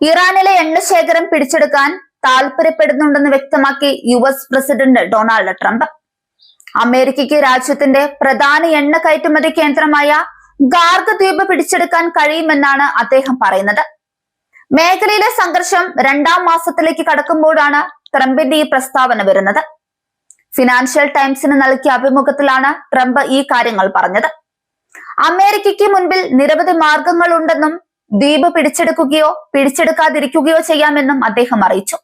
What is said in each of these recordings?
ഇറാനിലെ എണ്ണശേഖരം പിടിച്ചെടുക്കാൻ താൽപര്യപ്പെടുന്നുണ്ടെന്ന് വ്യക്തമാക്കി യുഎസ് പ്രസിഡന്റ് ഡൊണാൾഡ് ട്രംപ്. അമേരിക്കയ്ക്ക് രാജ്യത്തിന്റെ പ്രധാന എണ്ണ കയറ്റുമതി കേന്ദ്രമായ ഗാർഗ് ദ്വീപ് പിടിച്ചെടുക്കാൻ കഴിയുമെന്നാണ് അദ്ദേഹം പറയുന്നത്. മേഖലയിലെ സംഘർഷം 2ാം മാസത്തിലേക്ക് കടക്കുമ്പോഴാണ് ട്രംപിന്റെ ഈ പ്രസ്താവന വരുന്നത്. ഫിനാൻഷ്യൽ ടൈംസിന് നൽകിയ അഭിമുഖത്തിലാണ് ട്രംപ് ഈ കാര്യങ്ങൾ പറഞ്ഞത്. അമേരിക്കയ്ക്ക് മുൻപിൽ നിരവധി മാർഗങ്ങളുണ്ടെന്നും ദ്വീപ് പിടിച്ചെടുക്കുകയോ പിടിച്ചെടുക്കാതിരിക്കുകയോ ചെയ്യാമെന്നും അദ്ദേഹം അറിയിച്ചു.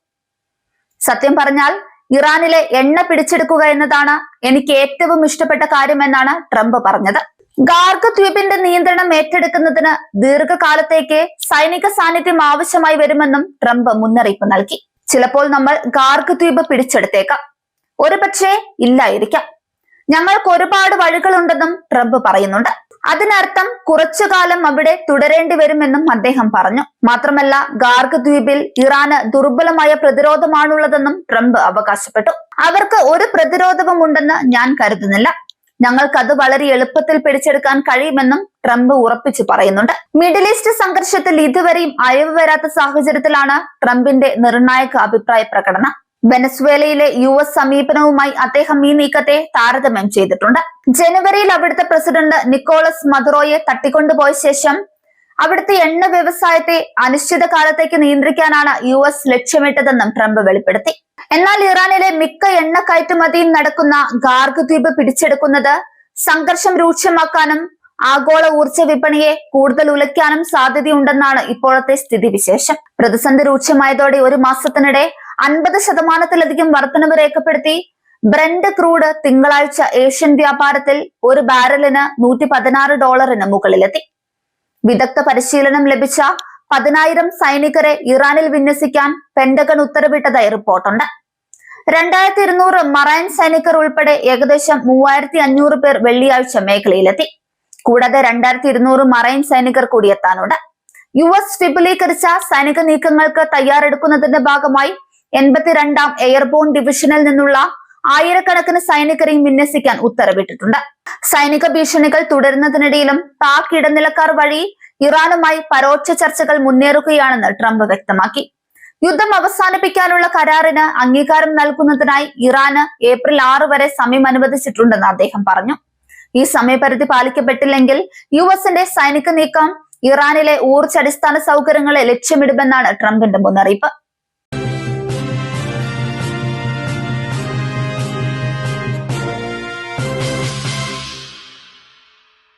സത്യം പറഞ്ഞാൽ ഇറാനിലെ എണ്ണ പിടിച്ചെടുക്കുക എന്നതാണ് എനിക്ക് ഏറ്റവും ഇഷ്ടപ്പെട്ട കാര്യമെന്നാണ് ട്രംപ് പറഞ്ഞത്. ഗാർഗ് ദ്വീപിന്റെ നിയന്ത്രണം ഏറ്റെടുക്കുന്നതിന് ദീർഘകാലത്തേക്ക് സൈനിക സാന്നിധ്യം ആവശ്യമായി വരുമെന്നും ട്രംപ് മുന്നറിയിപ്പ് നൽകി. ചിലപ്പോൾ നമ്മൾ ഗാർഗ് ദ്വീപ് പിടിച്ചെടുത്തേക്കാം, ഒരുപക്ഷെ ഇല്ലായിരിക്കാം. ഞങ്ങൾക്ക് ഒരുപാട് വഴികളുണ്ടെന്നും ട്രംപ് പറയുന്നുണ്ട്. അതിനർത്ഥം കുറച്ചുകാലം അവിടെ തുടരേണ്ടി വരുമെന്നും അദ്ദേഹം പറഞ്ഞു. മാത്രമല്ല, ഗാർഗ് ദ്വീപിൽ ഇറാന് ദുർബലമായ പ്രതിരോധമാണുള്ളതെന്നും ട്രംപ് അവകാശപ്പെട്ടു. അവർക്ക് ഒരു പ്രതിരോധവും ഉണ്ടെന്ന് ഞാൻ കരുതുന്നില്ല. ഞങ്ങൾക്ക് അത് വളരെ എളുപ്പത്തിൽ പിടിച്ചെടുക്കാൻ കഴിയുമെന്നും ട്രംപ് ഉറപ്പിച്ചു പറയുന്നുണ്ട്. മിഡിൽ ഈസ്റ്റ് സംഘർഷത്തിൽ ഇതുവരെയും അയവ് വരാത്ത സാഹചര്യത്തിലാണ് ട്രംപിന്റെ നിർണായക അഭിപ്രായ പ്രകടനം. വെനസ്വേലയിലെ യുഎസ് സമീപനവുമായി അദ്ദേഹം ഈ നീക്കത്തെ താരതമ്യം ചെയ്തിട്ടുണ്ട്. ജനുവരിയിൽ അവിടുത്തെ പ്രസിഡന്റ് നിക്കോളസ് മദുറോയെ തട്ടിക്കൊണ്ടുപോയ ശേഷം അവിടുത്തെ എണ്ണ വ്യവസായത്തെ അനിശ്ചിതകാലത്തേക്ക് നിയന്ത്രിക്കാനാണ് യുഎസ് ലക്ഷ്യമിട്ടതെന്നും ട്രംപ് വെളിപ്പെടുത്തി. എന്നാൽ ഇറാനിലെ മിക്ക എണ്ണ കയറ്റുമതിയും നടക്കുന്ന ഗാർഗ് ദ്വീപ് പിടിച്ചെടുക്കുന്നത് സംഘർഷം രൂക്ഷമാക്കാനും ആഗോള ഊർജ്ജ വിപണിയെ കൂടുതൽ ഉലയ്ക്കാനും സാധ്യതയുണ്ടെന്നാണ് ഇപ്പോഴത്തെ സ്ഥിതിവിശേഷം. പ്രതിസന്ധി രൂക്ഷമായതോടെ ഒരു മാസത്തിനിടെ 50% വർധനവ് രേഖപ്പെടുത്തി ബ്രന്റ് ക്രൂഡ് തിങ്കളാഴ്ച ഏഷ്യൻ വ്യാപാരത്തിൽ ഒരു ബാരലിന് $116 മുകളിലെത്തി. വിദഗ്ധ പരിശീലനം ലഭിച്ച 10,000 സൈനികരെ ഇറാനിൽ വിന്യസിക്കാൻ പെന്റഗൺ ഉത്തരവിട്ടതായി റിപ്പോർട്ടുണ്ട്. 2200 മറൈൻ സൈനികർ ഉൾപ്പെടെ ഏകദേശം 3500 പേർ വെള്ളിയാഴ്ച മേഖലയിലെത്തി. കൂടാതെ 2200 മറൈൻ സൈനികർ കൂടി എത്താനുണ്ട്. യുഎസ് വിപുലീകരിച്ച സൈനിക നീക്കങ്ങൾക്ക് തയ്യാറെടുക്കുന്നതിന്റെ ഭാഗമായി 82ാം എയർബോൺ ഡിവിഷനിൽ നിന്നുള്ള ആയിരക്കണക്കിന് സൈനികരെയും വിന്യസിക്കാൻ ഉത്തരവിട്ടിട്ടുണ്ട്. സൈനിക ഭീഷണികൾ തുടരുന്നതിനിടയിലും പാക് ഇടനിലക്കാർ വഴി ഇറാനുമായി പരോക്ഷ ചർച്ചകൾ മുന്നേറുകയാണെന്ന് ട്രംപ് വ്യക്തമാക്കി. യുദ്ധം അവസാനിപ്പിക്കാനുള്ള കരാറിന് അംഗീകാരം നൽകുന്നതിനായി ഇറാന് ഏപ്രിൽ 6 വരെ സമയം അനുവദിച്ചിട്ടുണ്ടെന്ന് അദ്ദേഹം പറഞ്ഞു. ഈ സമയപരിധി പാലിക്കപ്പെട്ടില്ലെങ്കിൽ യുഎസിന്റെ സൈനിക നീക്കം ഇറാനിലെ ഊർജ്ജ അടിസ്ഥാന സൗകര്യങ്ങളെ ലക്ഷ്യമിടുമെന്നാണ് ട്രംപിന്റെ മുന്നറിയിപ്പ്.